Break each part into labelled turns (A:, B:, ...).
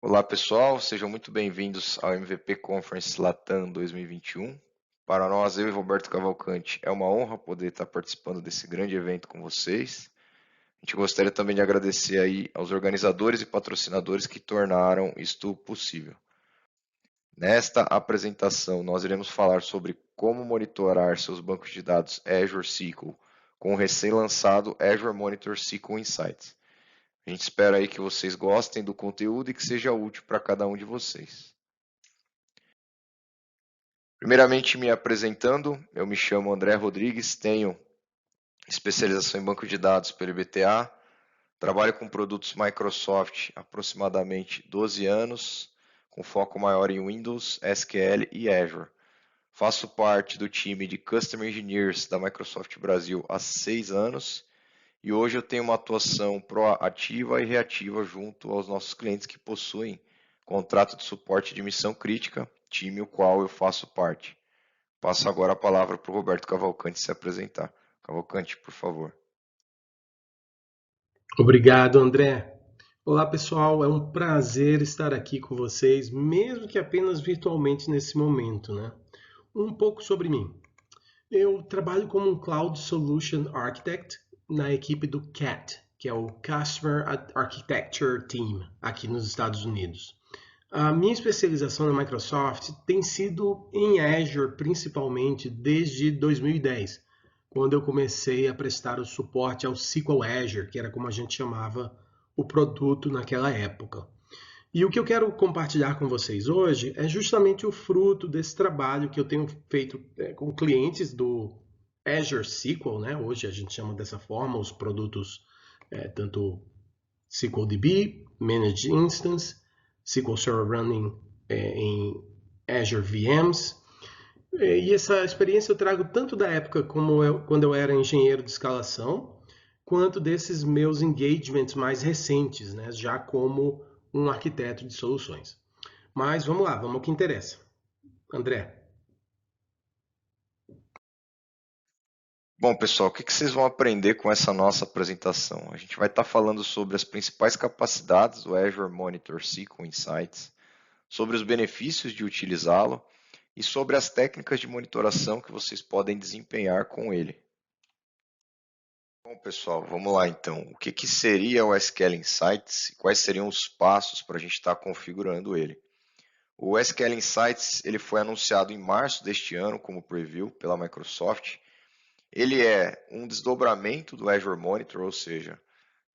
A: Olá pessoal, sejam muito bem-vindos ao MVP Conference Latam 2021. Para nós, eu e Roberto Cavalcante, é uma honra poder estar participando desse grande evento com vocês. A gente gostaria também de agradecer aí aos organizadores e patrocinadores que tornaram isto possível. Nesta apresentação, nós iremos falar sobre como monitorar seus bancos de dados Azure SQL com o recém-lançado Azure Monitor SQL Insights. A gente espera aí que vocês gostem do conteúdo e que seja útil para cada um de vocês. Primeiramente, me apresentando, eu me chamo André Rodrigues, tenho especialização em banco de dados pelo IBTA, trabalho com produtos Microsoft há aproximadamente 12 anos, com foco maior em Windows, SQL e Azure. Faço parte do time de Customer Engineers da Microsoft Brasil há 6 anos e hoje eu tenho uma atuação proativa e reativa junto aos nossos clientes que possuem contrato de suporte de missão crítica, time o qual eu faço parte. Passo agora a palavra para o Roberto Cavalcante se apresentar. Cavalcante, por favor.
B: Obrigado, André. Olá, pessoal. É um prazer estar aqui com vocês, mesmo que apenas virtualmente nesse momento, né? Um pouco sobre mim. Eu trabalho como um Cloud Solution Architect na equipe do CAT, que é o Customer Architecture Team, aqui nos Estados Unidos. A minha especialização na Microsoft tem sido em Azure, principalmente desde 2010, quando eu comecei a prestar o suporte ao SQL Azure, que era como a gente chamava o produto naquela época. E o que eu quero compartilhar com vocês hoje é justamente o fruto desse trabalho que eu tenho feito com clientes do Azure SQL, né? Hoje a gente chama dessa forma os produtos tanto SQLDB, Managed Instance, SQL Server Running em Azure VMs. E essa experiência eu trago tanto da época quando eu era engenheiro de escalação, quanto desses meus engagements mais recentes, né, já como um arquiteto de soluções. Mas vamos lá, vamos ao que interessa. André.
A: Bom, pessoal, o que vocês vão aprender com essa nossa apresentação? A gente vai estar falando sobre as principais capacidades do Azure Monitor SQL Insights, sobre os benefícios de utilizá-lo e sobre as técnicas de monitoração que vocês podem desempenhar com ele. Bom, pessoal, vamos lá então. O que seria o SQL Insights e quais seriam os passos para a gente estar configurando ele? O SQL Insights ele foi anunciado em março deste ano como preview pela Microsoft. Ele é um desdobramento do Azure Monitor, ou seja,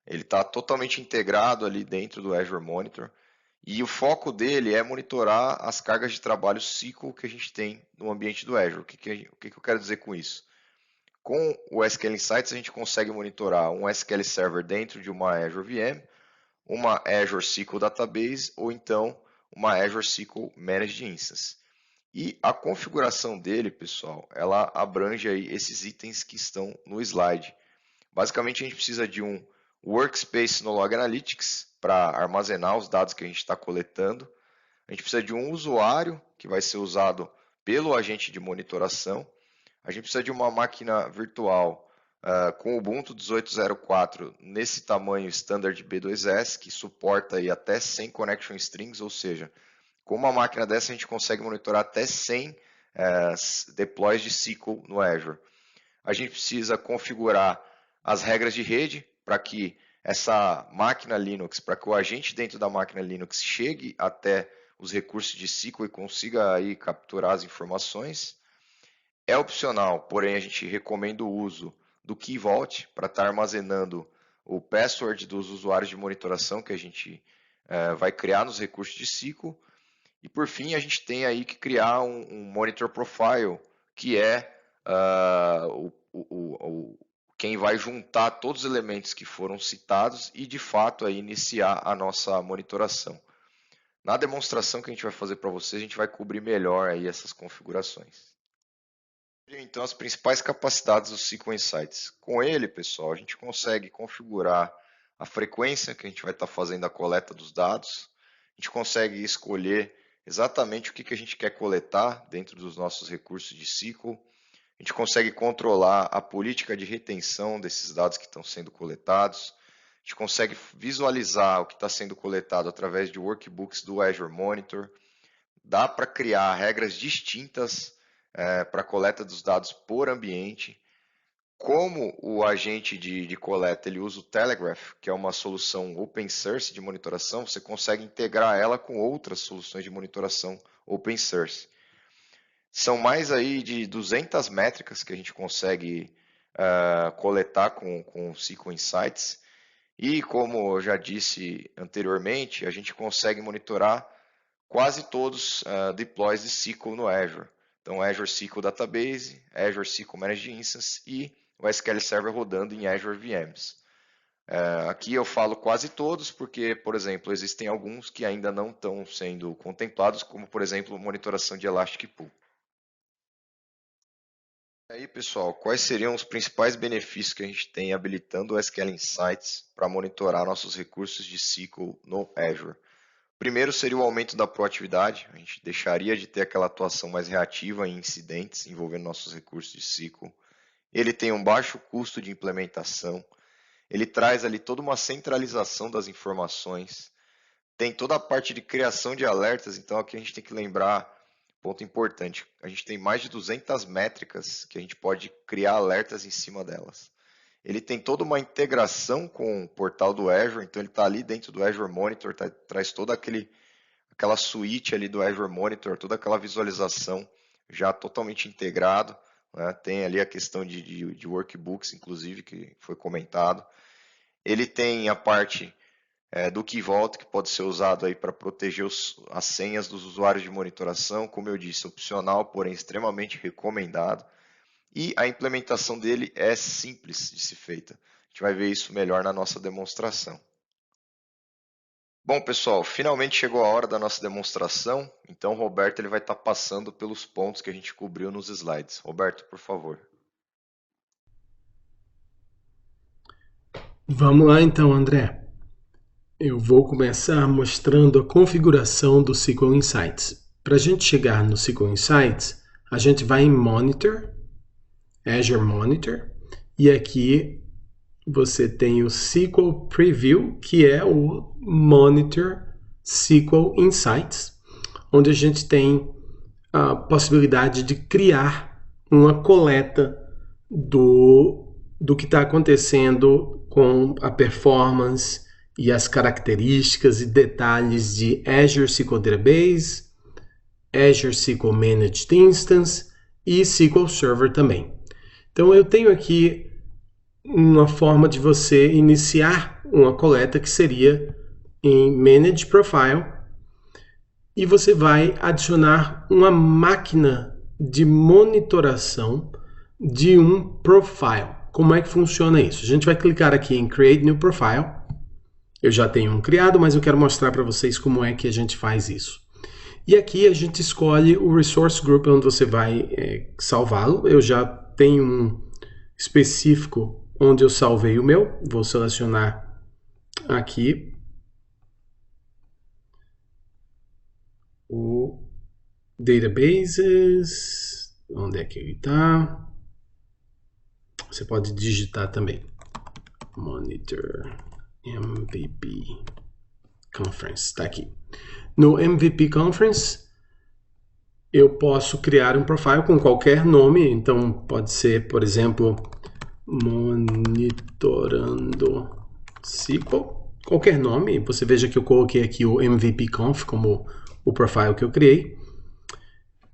A: ele está totalmente integrado ali dentro do Azure Monitor. E o foco dele é monitorar as cargas de trabalho SQL que a gente tem no ambiente do Azure. O que eu quero dizer com isso? Com o SQL Insights, a gente consegue monitorar um SQL Server dentro de uma Azure VM, uma Azure SQL Database ou então uma Azure SQL Managed Instance. E a configuração dele, pessoal, ela abrange aí esses itens que estão no slide. Basicamente, a gente precisa de um Workspace no Log Analytics para armazenar os dados que a gente está coletando. A gente precisa de um usuário que vai ser usado pelo agente de monitoração. A gente precisa de uma máquina virtual com Ubuntu 18.04 nesse tamanho standard B2S, que suporta aí até 100 connection strings, ou seja, com uma máquina dessa a gente consegue monitorar até 100 deploys de SQL no Azure. A gente precisa configurar as regras de rede para que essa máquina Linux, para que o agente dentro da máquina Linux chegue até os recursos de SQL e consiga aí capturar as informações. É opcional, porém a gente recomenda o uso do Key Vault para estar armazenando o password dos usuários de monitoração que a gente vai criar nos recursos de SQL. E por fim, a gente tem aí que criar um Monitor Profile, que é quem vai juntar todos os elementos que foram citados e de fato aí iniciar a nossa monitoração. Na demonstração que a gente vai fazer para vocês, a gente vai cobrir melhor aí essas configurações. Então, as principais capacidades do SQL Insights. Com ele, pessoal, a gente consegue configurar a frequência que a gente vai estar fazendo a coleta dos dados. A gente consegue escolher exatamente o que a gente quer coletar dentro dos nossos recursos de SQL. A gente consegue controlar a política de retenção desses dados que estão sendo coletados. gente consegue visualizar o que está sendo coletado através de workbooks do Azure Monitor. Dá para criar regras distintas para a coleta dos dados por ambiente. Como o agente de coleta ele usa o Telegraph, que é uma solução open source de monitoração, você consegue integrar ela com outras soluções de monitoração open source. São mais aí de 200 métricas que a gente consegue coletar com o SQL Insights. E como eu já disse anteriormente, a gente consegue monitorar quase todos deploys de SQL no Azure. Então, Azure SQL Database, Azure SQL Managed Instance e o SQL Server rodando em Azure VMs. Aqui eu falo quase todos, porque, por exemplo, existem alguns que ainda não estão sendo contemplados, como, por exemplo, monitoração de Elastic Pool. E aí, pessoal, quais seriam os principais benefícios que a gente tem habilitando o SQL Insights para monitorar nossos recursos de SQL no Azure? Primeiro seria o aumento da proatividade, a gente deixaria de ter aquela atuação mais reativa em incidentes envolvendo nossos recursos de SQL. Ele tem um baixo custo de implementação, ele traz ali toda uma centralização das informações, tem toda a parte de criação de alertas, então aqui a gente tem que lembrar, ponto importante, a gente tem mais de 200 métricas que a gente pode criar alertas em cima delas. Ele tem toda uma integração com o portal do Azure, então ele está ali dentro do Azure Monitor, traz toda aquela suíte ali do Azure Monitor, toda aquela visualização já totalmente integrado, né? Tem ali a questão de workbooks, inclusive, que foi comentado. Ele tem a parte do Key Vault, que pode ser usado aí para proteger as senhas dos usuários de monitoração, como eu disse, opcional, porém extremamente recomendado. E a implementação dele é simples de ser feita. A gente vai ver isso melhor na nossa demonstração. Bom, pessoal, finalmente chegou a hora da nossa demonstração. Então, o Roberto ele vai estar passando pelos pontos que a gente cobriu nos slides. Roberto, por favor.
B: Vamos lá então, André. Eu vou começar mostrando a configuração do SQL Insights. Para a gente chegar no SQL Insights, a gente vai em Monitor, Azure Monitor, e aqui você tem o SQL Preview, que é o Monitor SQL Insights, onde a gente tem a possibilidade de criar uma coleta do que está acontecendo com a performance e as características e detalhes de Azure SQL Database, Azure SQL Managed Instance e SQL Server também. Então eu tenho aqui uma forma de você iniciar uma coleta que seria em Manage Profile e você vai adicionar uma máquina de monitoração de um profile. Como é que funciona isso? A gente vai clicar aqui em Create New Profile. Eu já tenho um criado, mas eu quero mostrar para vocês como é que a gente faz isso. E aqui a gente escolhe o Resource Group onde você vai salvá-lo. Eu já tenho um específico onde eu salvei o meu. Vou selecionar aqui o Databases. Onde é que ele está? Você pode digitar também. Monitor MVP Conference. Está aqui. No MVP Conference, eu posso criar um profile com qualquer nome. Então, pode ser, por exemplo, Monitorando SQL. Qualquer nome. Você veja que eu coloquei aqui o MVP Conf como o profile que eu criei.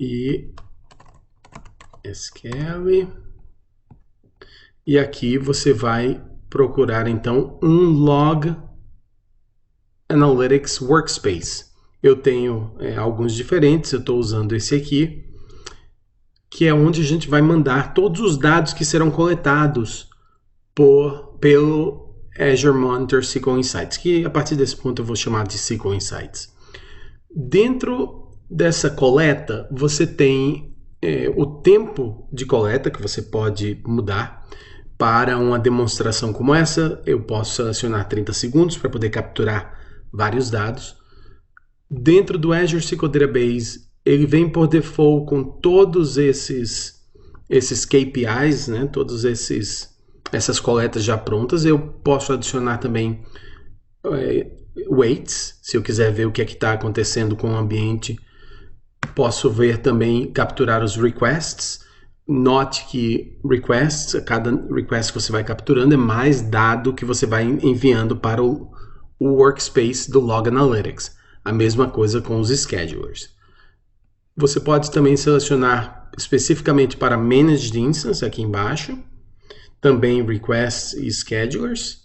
B: E SQL. E aqui você vai procurar, então, um Log Analytics Workspace. Eu tenho alguns diferentes, eu estou usando esse aqui, que é onde a gente vai mandar todos os dados que serão coletados pelo Azure Monitor SQL Insights, que a partir desse ponto eu vou chamar de SQL Insights. Dentro dessa coleta, você tem o tempo de coleta, que você pode mudar. Para uma demonstração como essa, eu posso selecionar 30 segundos para poder capturar vários dados. Dentro do Azure SQL Database, ele vem por default com todos esses KPIs, né? Todos esses essas coletas já prontas. Eu posso adicionar também weights, se eu quiser ver o que é que está acontecendo com o ambiente. Posso ver também, capturar os requests. Note que requests, cada request que você vai capturando é mais dado que você vai enviando para o workspace do Log Analytics. A mesma coisa com os schedulers. Você pode também selecionar especificamente para Managed Instance aqui embaixo. Também requests e schedulers,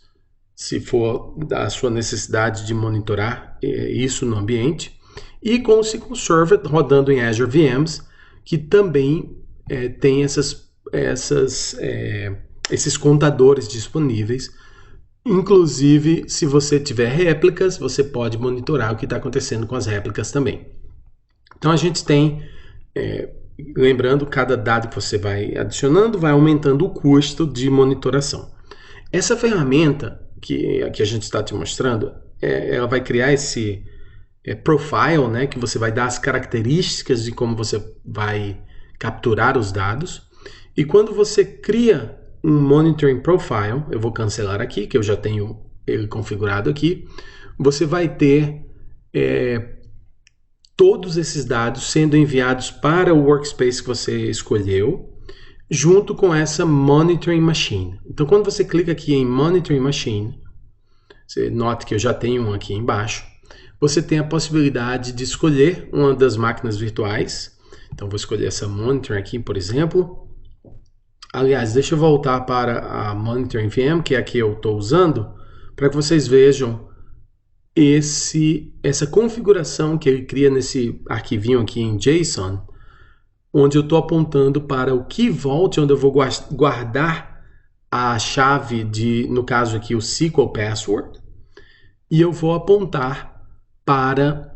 B: se for da sua necessidade de monitorar isso no ambiente. E com o SQL Server rodando em Azure VMs, que também tem esses contadores disponíveis. Inclusive, se você tiver réplicas, você pode monitorar o que está acontecendo com as réplicas também. Então a gente tem, lembrando, cada dado que você vai adicionando vai aumentando o custo de monitoração. Essa ferramenta que a gente está te mostrando, ela vai criar esse profile, né, que você vai dar as características de como você vai capturar os dados. E quando você cria um monitoring profile, eu vou cancelar aqui, que eu já tenho ele configurado aqui, você vai ter todos esses dados sendo enviados para o workspace que você escolheu, junto com essa Monitoring Machine. Então, quando você clica aqui em Monitoring Machine, você nota que eu já tenho um aqui embaixo, você tem a possibilidade de escolher uma das máquinas virtuais. Então, vou escolher essa Monitoring aqui, por exemplo. Aliás, deixa eu voltar para a Monitoring VM, que é a que eu estou usando, para que vocês vejam essa configuração que ele cria nesse arquivinho aqui em JSON, onde eu estou apontando para o Key Vault, onde eu vou guardar a chave no caso aqui, o SQL Password, e eu vou apontar para,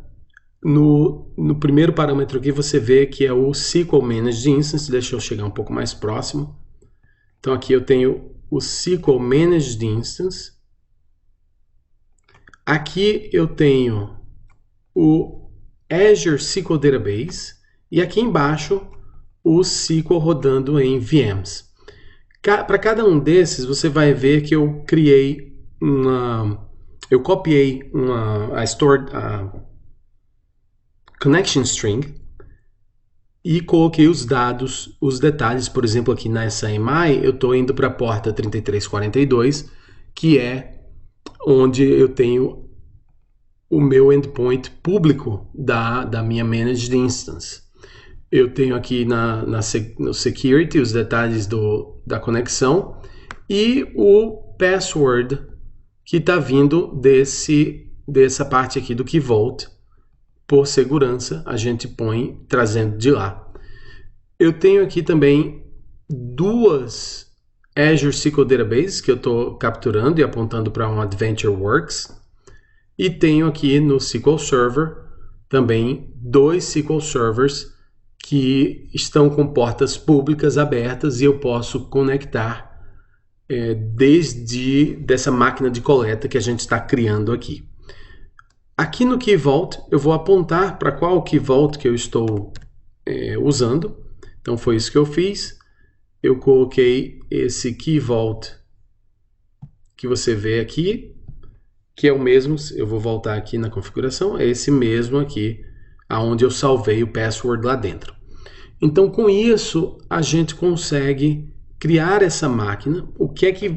B: no primeiro parâmetro aqui, você vê que é o SQL Managed Instance. Deixa eu chegar um pouco mais próximo. Então aqui eu tenho o SQL Managed Instance. Aqui eu tenho o Azure SQL Database e aqui embaixo o SQL rodando em VMs. Para cada um desses você vai ver que eu criei eu copiei a connection string e coloquei os dados, os detalhes. Por exemplo, aqui nessa EMI eu estou indo para a porta 3342, que é onde eu tenho o meu endpoint público da minha Managed Instance. Eu tenho aqui no Security os detalhes da conexão e o password que está vindo dessa parte aqui do Key Vault. Por segurança, a gente põe trazendo de lá. Eu tenho aqui também duas Azure SQL Database que eu estou capturando e apontando para um AdventureWorks. E tenho aqui no SQL Server também 2 SQL Servers que estão com portas públicas abertas e eu posso conectar desde dessa máquina de coleta que a gente está criando aqui. Aqui no Key Vault eu vou apontar para qual Key Vault que eu estou usando. Então foi isso que eu fiz. Eu coloquei esse Key Vault que você vê aqui, que é o mesmo. Eu vou voltar aqui na configuração, é esse mesmo aqui, aonde eu salvei o password lá dentro. Então, com isso, a gente consegue criar essa máquina. O que é que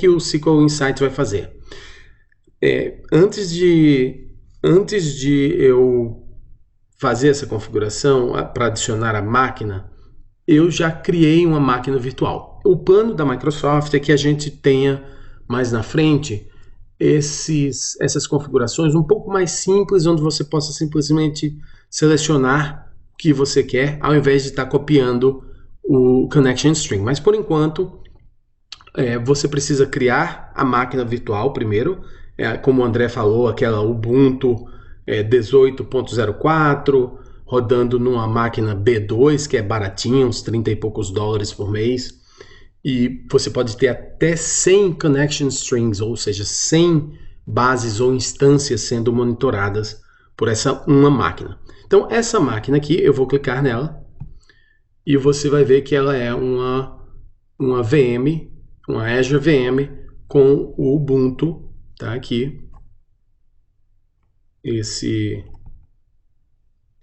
B: o SQL Insights vai fazer? Antes de eu fazer essa configuração para adicionar a máquina, eu já criei uma máquina virtual. O plano da Microsoft é que a gente tenha mais na frente essas configurações um pouco mais simples, onde você possa simplesmente selecionar o que você quer, ao invés de estar copiando o connection string. Mas por enquanto, você precisa criar a máquina virtual primeiro, como o André falou, aquela Ubuntu 18.04, rodando numa máquina B2, que é baratinha, uns 30 e poucos dólares por mês. E você pode ter até 100 connection strings, ou seja, 100 bases ou instâncias sendo monitoradas por essa uma máquina. Então, essa máquina aqui, eu vou clicar nela e você vai ver que ela é uma VM, uma Azure VM com o Ubuntu, tá aqui. Esse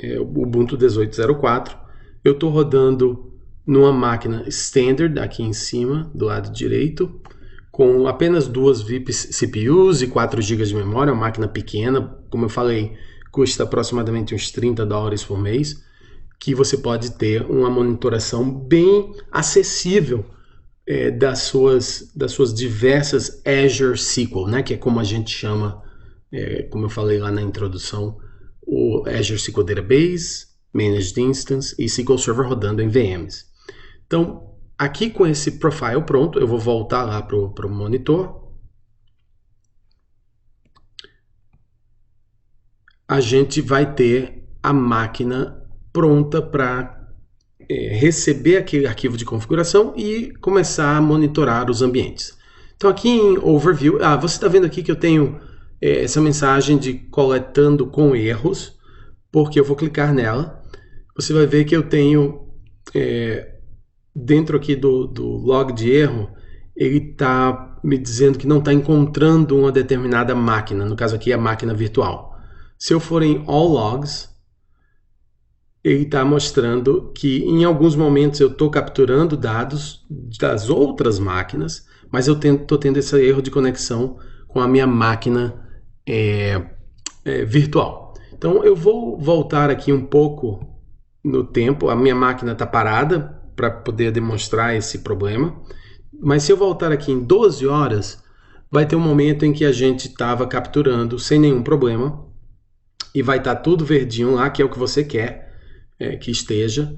B: é o Ubuntu 18.04. Eu estou rodando numa máquina standard aqui em cima, do lado direito, com apenas duas VIPs CPUs e 4 GB de memória, uma máquina pequena, como eu falei, custa aproximadamente uns $30 por mês, que você pode ter uma monitoração bem acessível das suas diversas Azure SQL, né, que é como a gente chama, como eu falei lá na introdução, o Azure SQL Database, Managed Instance e SQL Server rodando em VMs. Então, aqui com esse profile pronto, eu vou voltar lá para o monitor. A gente vai ter a máquina pronta para receber aquele arquivo de configuração e começar a monitorar os ambientes. Então aqui em Overview, você está vendo aqui que eu tenho essa mensagem de coletando com erros, porque eu vou clicar nela. Você vai ver que eu tenho dentro aqui do log de erro, ele está me dizendo que não está encontrando uma determinada máquina, no caso aqui a máquina virtual. Se eu for em All Logs, ele está mostrando que em alguns momentos eu estou capturando dados das outras máquinas, mas eu estou tendo esse erro de conexão com a minha máquina virtual. Então eu vou voltar aqui um pouco no tempo, a minha máquina está parada para poder demonstrar esse problema, mas se eu voltar aqui em 12 horas, vai ter um momento em que a gente estava capturando sem nenhum problema e vai estar tudo verdinho lá, que é o que você quer que esteja,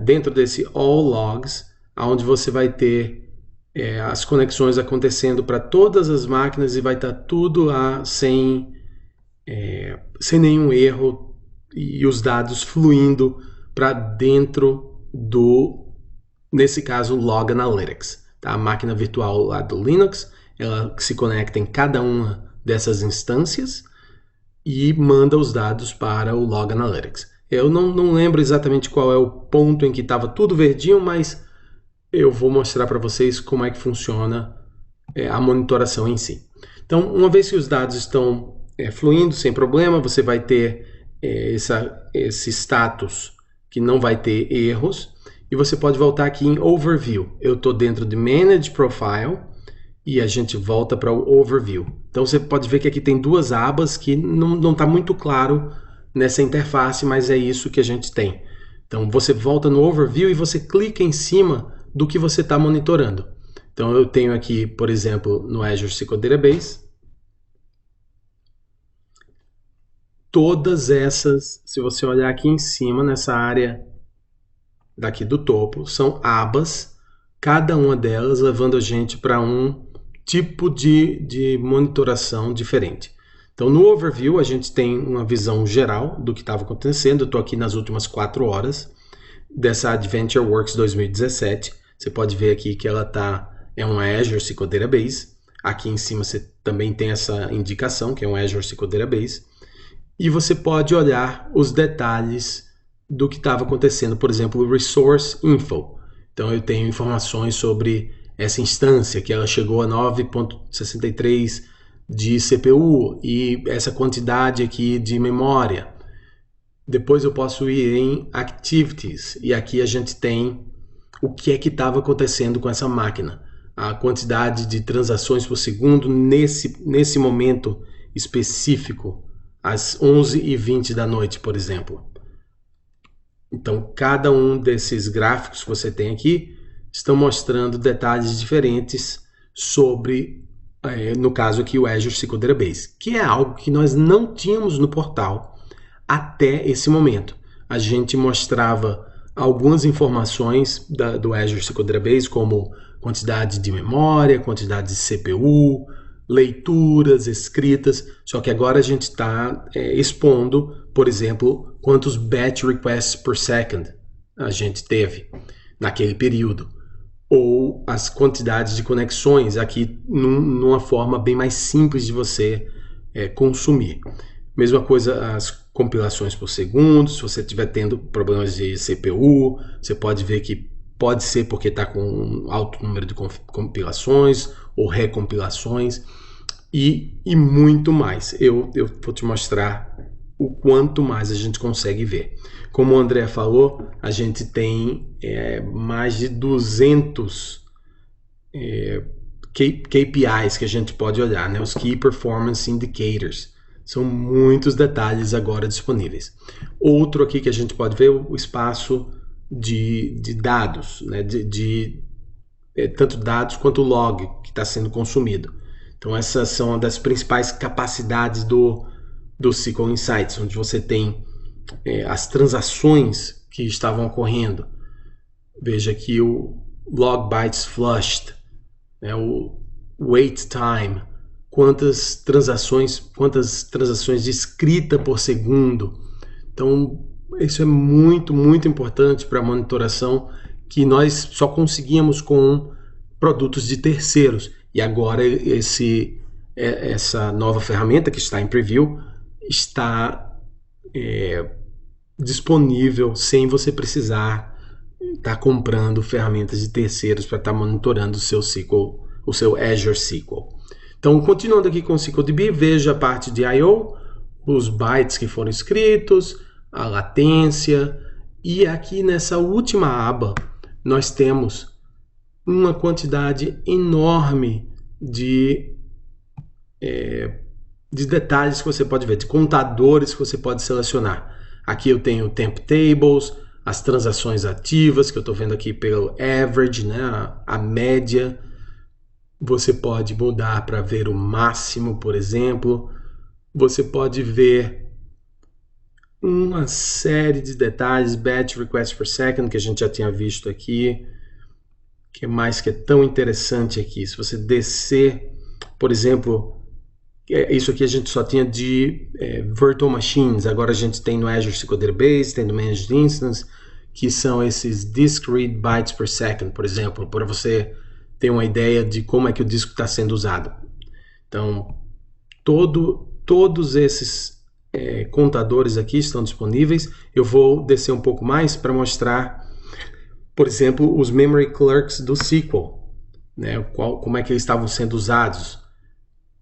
B: dentro desse All Logs, onde você vai ter as conexões acontecendo para todas as máquinas e vai estar tudo lá sem nenhum erro e os dados fluindo para dentro nesse caso, Log Analytics. Tá? A máquina virtual lá do Linux, ela se conecta em cada uma dessas instâncias e manda os dados para o Log Analytics. Eu não lembro exatamente qual é o ponto em que estava tudo verdinho, mas eu vou mostrar para vocês como é que funciona a monitoração em si. Então, uma vez que os dados estão fluindo sem problema, você vai ter esse status que não vai ter erros, e você pode voltar aqui em Overview. Eu estou dentro de Manage Profile e a gente volta para o Overview. Então você pode ver que aqui tem duas abas que não está muito claro nessa interface, mas é isso que a gente tem. Então você volta no Overview e você clica em cima do que você está monitorando. Então eu tenho aqui, por exemplo, no Azure SQL Database, todas essas, se você olhar aqui em cima, nessa área daqui do topo, são abas, cada uma delas levando a gente para um tipo de monitoração diferente. Então no Overview a gente tem uma visão geral do que estava acontecendo. Eu estou aqui nas últimas 4 horas dessa AdventureWorks 2017. Você pode ver aqui que ela é um Azure SQL Database. Aqui em cima você também tem essa indicação que é um Azure SQL Database. E você pode olhar os detalhes do que estava acontecendo, por exemplo, o Resource Info. Então eu tenho informações sobre essa instância, que ela chegou a 9.63 de CPU e essa quantidade aqui de memória. Depois eu posso ir em Activities e aqui a gente tem o que é que estava acontecendo com essa máquina. A quantidade de transações por segundo nesse momento específico, às 11h20 da noite, por exemplo. Então, cada um desses gráficos que você tem aqui estão mostrando detalhes diferentes sobre, no caso aqui, o Azure SQL Database, que é algo que nós não tínhamos no portal até esse momento. A gente mostrava algumas informações do Azure SQL Database, como quantidade de memória, quantidade de CPU, leituras, escritas, só que agora a gente está expondo, por exemplo, quantos batch requests per second a gente teve naquele período, ou as quantidades de conexões aqui numa forma bem mais simples de você consumir. Mesma coisa as compilações por segundo. Se você estiver tendo problemas de CPU, você pode ver que Pode ser porque está com um alto número de compilações ou recompilações e muito mais. Eu vou te mostrar o quanto mais a gente consegue ver. Como o André falou, a gente tem mais de 200 KPIs que a gente pode olhar, né? Os Key Performance Indicators. São muitos detalhes agora disponíveis. Outro aqui que a gente pode ver, o espaço de dados, né? Tanto dados quanto log que está sendo consumido. Então essas são uma das principais capacidades do SQL Insights, onde você tem as transações que estavam ocorrendo. Veja aqui o log bytes flushed, né, o wait time, quantas transações de escrita por segundo. Então isso é muito, muito importante para a monitoração, que nós só conseguíamos com produtos de terceiros. E agora essa nova ferramenta que está em preview está disponível sem você precisar estar comprando ferramentas de terceiros para estar monitorando o seu SQL, o seu Azure SQL. Então, continuando aqui com o SQLDB, veja a parte de I/O, os bytes que foram escritos, a latência, e aqui nessa última aba nós temos uma quantidade enorme de detalhes que você pode ver, de contadores que você pode selecionar. Aqui eu tenho temp tables, as transações ativas, que eu estou vendo aqui pelo average, né, a média. Você pode mudar para ver o máximo, por exemplo. Você pode ver uma série de detalhes, batch requests per second, que a gente já tinha visto aqui. O que mais que é tão interessante aqui? Se você descer, por exemplo, isso aqui a gente só tinha de virtual machines, agora a gente tem no Azure SQL Database, tem no Managed Instance, que são esses disk read bytes per second, por exemplo, para você ter uma ideia de como é que o disco está sendo usado. Então, todos esses contadores aqui estão disponíveis. Eu vou descer um pouco mais para mostrar, por exemplo, os memory clerks do SQL, né? Como é que eles estavam sendo usados.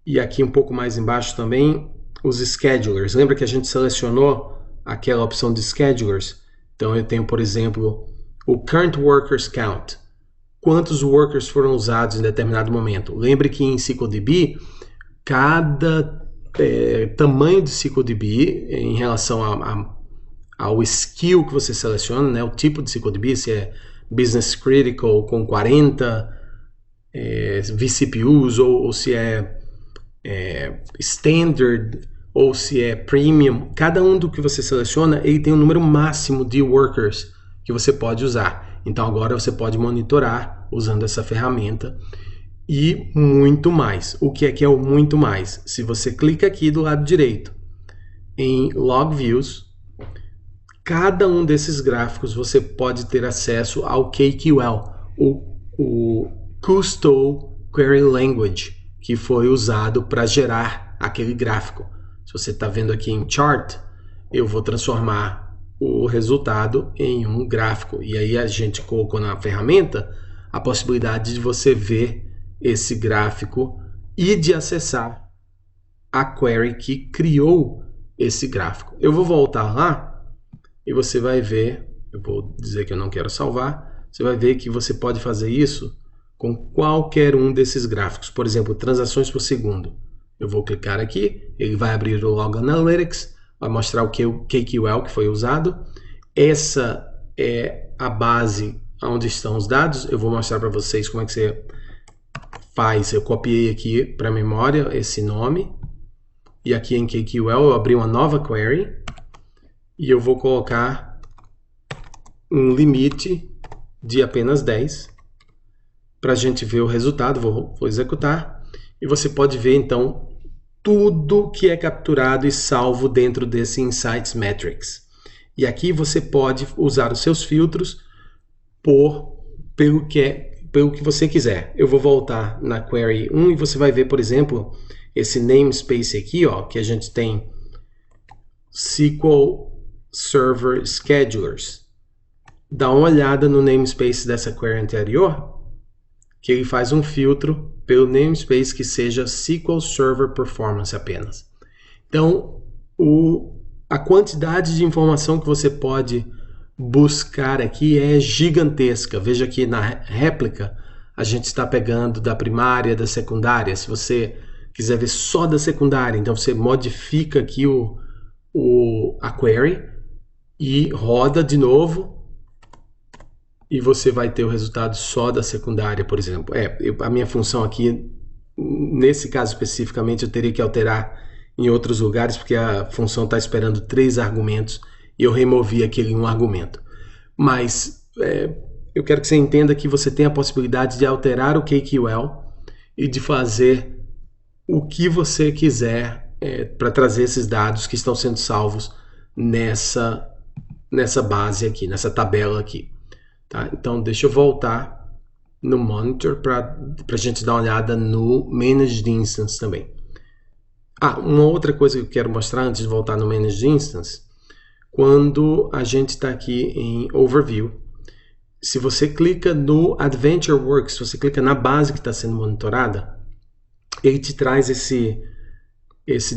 B: E aqui um pouco mais embaixo também, os schedulers. Lembra que a gente selecionou aquela opção de schedulers? Então eu tenho, por exemplo, o current workers count. Quantos workers foram usados em determinado momento? Lembre que em SQLDB, cada tamanho de SQLDB em relação ao skill que você seleciona, né, o tipo de SQLDB, se é Business Critical com 40 vCPUs ou se é Standard ou se é Premium, cada um do que você seleciona, ele tem um número máximo de workers que você pode usar. Então agora você pode monitorar usando essa ferramenta e muito mais. O que é o muito mais? Se você clica aqui do lado direito em Log Views, cada um desses gráficos você pode ter acesso ao KQL, o Custom Query Language, que foi usado para gerar aquele gráfico. Se você está vendo aqui em Chart, eu vou transformar o resultado em um gráfico. E aí a gente colocou na ferramenta a possibilidade de você ver esse gráfico e de acessar a query que criou esse gráfico. Eu vou voltar lá e você vai ver, eu vou dizer que eu não quero salvar, você vai ver que você pode fazer isso com qualquer um desses gráficos. Por exemplo, transações por segundo. Eu vou clicar aqui, ele vai abrir o Log Analytics, vai mostrar o KQL que foi usado. Essa é a base onde estão os dados. Eu vou mostrar para vocês como é que você faz. Eu copiei aqui para a memória esse nome. E aqui em KQL eu abri uma nova query. E eu vou colocar um limite de apenas 10. Para a gente ver o resultado, vou executar. E você pode ver então tudo que é capturado e salvo dentro desse Insights Metrics. E aqui você pode usar os seus filtros pelo que você quiser. Eu vou voltar na query 1 e você vai ver, por exemplo, esse namespace aqui, ó, que a gente tem SQL Server Schedulers. dá uma olhada no namespace dessa query anterior, que ele faz um filtro pelo namespace que seja SQL Server Performance apenas. Então, a quantidade de informação que você pode buscar aqui é gigantesca. Veja aqui na réplica, a gente está pegando da primária, da secundária. Se você quiser ver só da secundária, então você modifica aqui a query e roda de novo e você vai ter o resultado só da secundária, por exemplo. A minha função aqui, nesse caso especificamente, eu teria que alterar em outros lugares, porque a função está esperando 3 argumentos e eu removi aquele um argumento. Mas eu quero que você entenda que você tem a possibilidade de alterar o KQL e de fazer o que você quiser para trazer esses dados que estão sendo salvos nessa base aqui, nessa tabela aqui. Tá? Então, deixa eu voltar no Monitor para a gente dar uma olhada no Managed Instance também. Uma outra coisa que eu quero mostrar antes de voltar no Managed Instance, quando a gente está aqui em Overview, se você clica no Adventure Works, se você clica na base que está sendo monitorada, ele te traz esse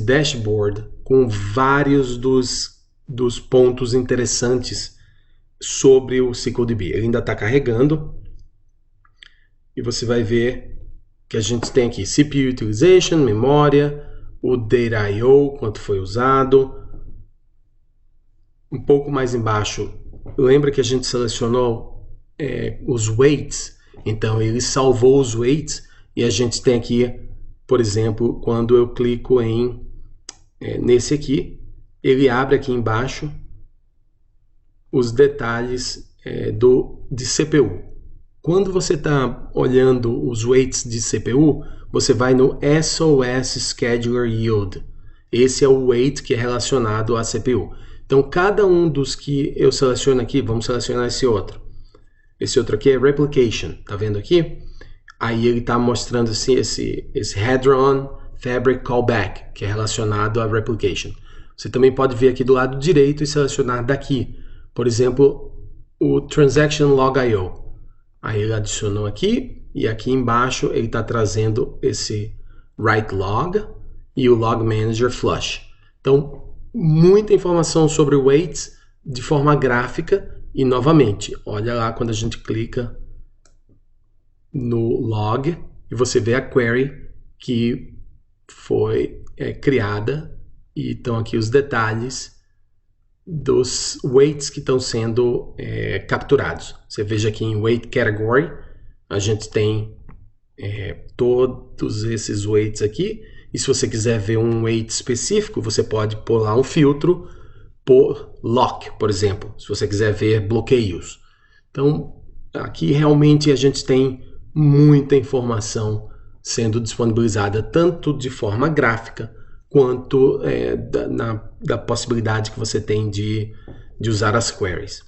B: dashboard com vários dos pontos interessantes sobre o CycleDB. Ele ainda está carregando e você vai ver que a gente tem aqui CPU Utilization, memória, o Data I/O, quanto foi usado. Um pouco mais embaixo, lembra que a gente selecionou os weights? Então ele salvou os weights e a gente tem aqui, por exemplo, quando eu clico nesse aqui, ele abre aqui embaixo os detalhes de CPU. Quando você está olhando os weights de CPU, você vai no SOS Scheduler Yield. Esse é o weight que é relacionado à CPU. Então, cada um dos que eu seleciono aqui, vamos selecionar esse outro. Esse outro aqui é Replication, tá vendo aqui? Aí ele está mostrando assim, esse Hadron Fabric Callback, que é relacionado à Replication. Você também pode vir aqui do lado direito e selecionar daqui. Por exemplo, o Transaction Log I/O. Aí ele adicionou aqui e aqui embaixo ele está trazendo esse Write Log e o Log Manager Flush. Então, muita informação sobre o weights de forma gráfica e novamente, olha lá quando a gente clica no log e você vê a query que foi criada e estão aqui os detalhes dos weights que estão sendo capturados. Você veja aqui em Weight Category, a gente tem todos esses weights aqui, e se você quiser ver um weight específico, você pode pôr lá um filtro por lock, por exemplo, se você quiser ver bloqueios. Então, aqui realmente a gente tem muita informação sendo disponibilizada, tanto de forma gráfica, quanto da possibilidade que você tem de usar as queries.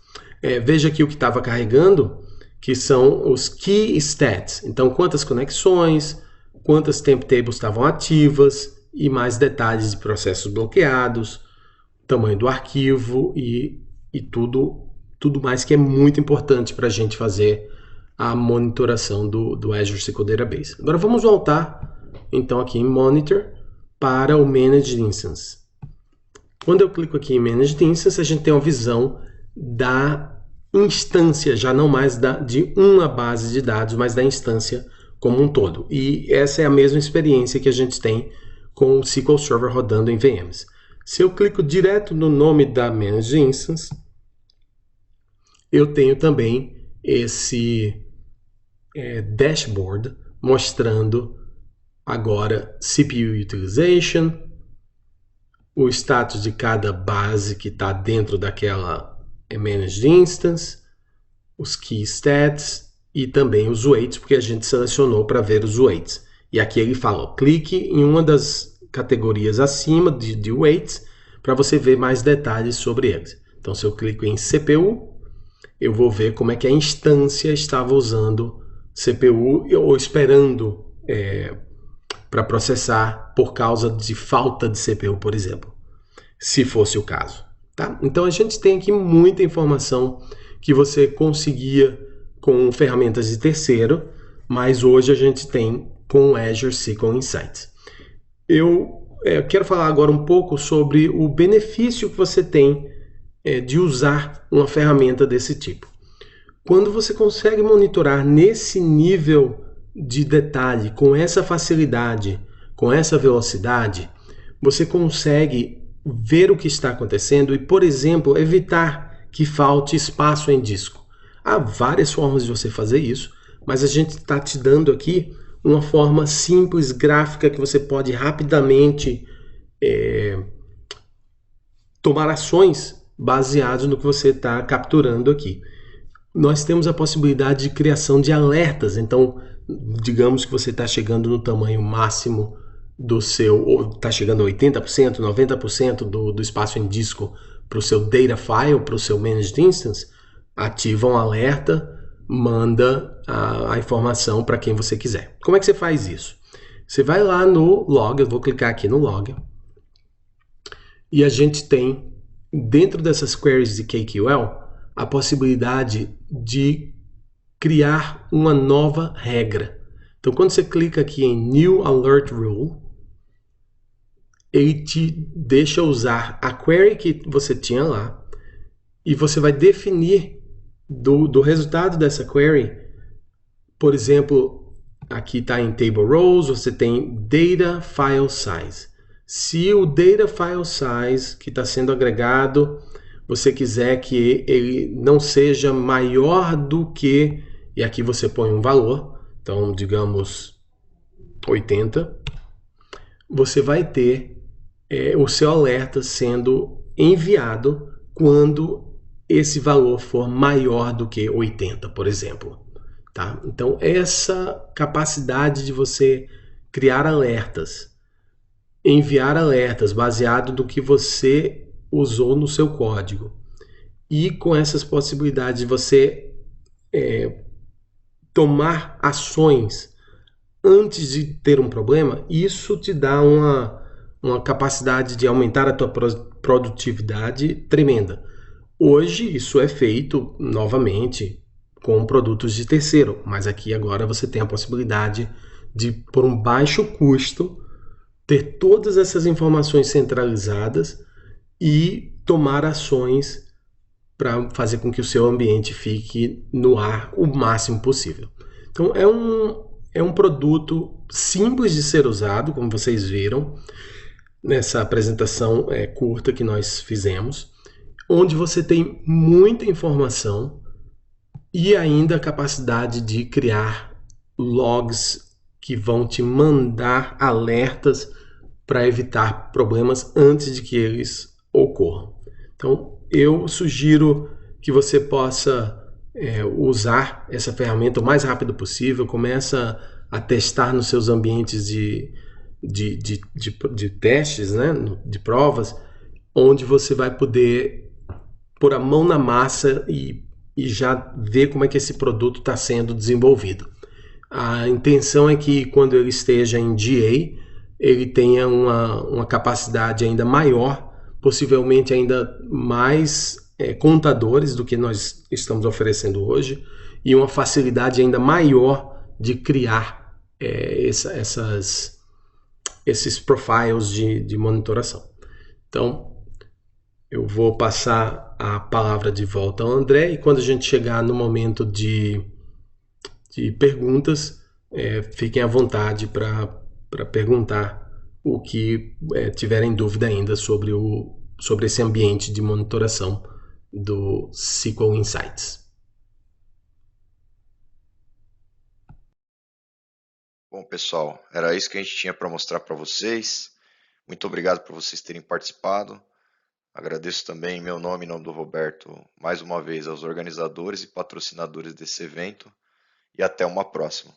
B: Veja aqui o que estava carregando, que são os Key Stats. Então, quantas conexões, quantas temp tables estavam ativas e mais detalhes de processos bloqueados, tamanho do arquivo e tudo mais que é muito importante para a gente fazer a monitoração do Azure SQL Database. Agora vamos voltar então aqui em Monitor para o Managed Instance. Quando eu clico aqui em Managed Instance, a gente tem uma visão da instância, já não mais de uma base de dados, mas da instância como um todo. E essa é a mesma experiência que a gente tem com o SQL Server rodando em VMs. Se eu clico direto no nome da Managed Instance, eu tenho também esse dashboard mostrando agora CPU Utilization, o status de cada base que está dentro daquela Managed Instance, os Key Stats e também os weights, porque a gente selecionou para ver os weights. E aqui ele fala, clique em uma das categorias acima de weights para você ver mais detalhes sobre eles. Então, se eu clico em CPU, eu vou ver como é que a instância estava usando CPU ou esperando para processar por causa de falta de CPU, por exemplo, se fosse o caso. Tá? Então, a gente tem aqui muita informação que você conseguia com ferramentas de terceiro, mas hoje a gente tem com o Azure SQL Insights. Eu quero falar agora um pouco sobre o benefício que você tem de usar uma ferramenta desse tipo. Quando você consegue monitorar nesse nível de detalhe, com essa facilidade, com essa velocidade, você consegue ver o que está acontecendo e, por exemplo, evitar que falte espaço em disco. Há várias formas de você fazer isso, mas a gente está te dando aqui uma forma simples, gráfica, que você pode rapidamente tomar ações baseadas no que você está capturando aqui. Nós temos a possibilidade de criação de alertas. Então, digamos que você está chegando no tamanho máximo do seu, ou está chegando a 80%, 90% do espaço em disco para o seu data file, para o seu managed instance, ativa um alerta, manda a informação para quem você quiser. Como é que você faz isso? Você vai lá no log, eu vou clicar aqui no log, e a gente tem, dentro dessas queries de KQL, a possibilidade de criar uma nova regra. Então, quando você clica aqui em New Alert Rule, ele te deixa usar a query que você tinha lá e você vai definir do resultado dessa query. Por exemplo, aqui está em Table Rows, você tem Data File Size. Se o Data File Size que está sendo agregado, você quiser que ele não seja maior do que, e aqui você põe um valor, então digamos 80, você vai ter o seu alerta sendo enviado quando esse valor for maior do que 80, por exemplo. Tá? Então, essa capacidade de você criar alertas, enviar alertas baseado no que você usou no seu código, e com essas possibilidades de você tomar ações antes de ter um problema, isso te dá uma capacidade de aumentar a tua produtividade tremenda. Hoje isso é feito novamente com produtos de terceiro, mas aqui agora você tem a possibilidade de, por um baixo custo, ter todas essas informações centralizadas e tomar ações para fazer com que o seu ambiente fique no ar o máximo possível. Então é um produto simples de ser usado, como vocês viram nessa apresentação curta que nós fizemos, onde você tem muita informação e ainda a capacidade de criar logs que vão te mandar alertas para evitar problemas antes de que eles ocorram. Então, eu sugiro que você possa usar essa ferramenta o mais rápido possível, começa a testar nos seus ambientes de testes, né, de provas, onde você vai poder pôr a mão na massa e já ver como é que esse produto está sendo desenvolvido. A intenção é que quando ele esteja em GA, ele tenha uma capacidade ainda maior, possivelmente ainda mais contadores do que nós estamos oferecendo hoje, e uma facilidade ainda maior de criar esses profiles de monitoração. Então, eu vou passar a palavra de volta ao André, e quando a gente chegar no momento de perguntas, fiquem à vontade para perguntar o que tiverem dúvida ainda sobre esse ambiente de monitoração do SQL Insights.
A: Bom, pessoal, era isso que a gente tinha para mostrar para vocês. Muito obrigado por vocês terem participado. Agradeço também em meu nome e em nome do Roberto, mais uma vez, aos organizadores e patrocinadores desse evento. E até uma próxima.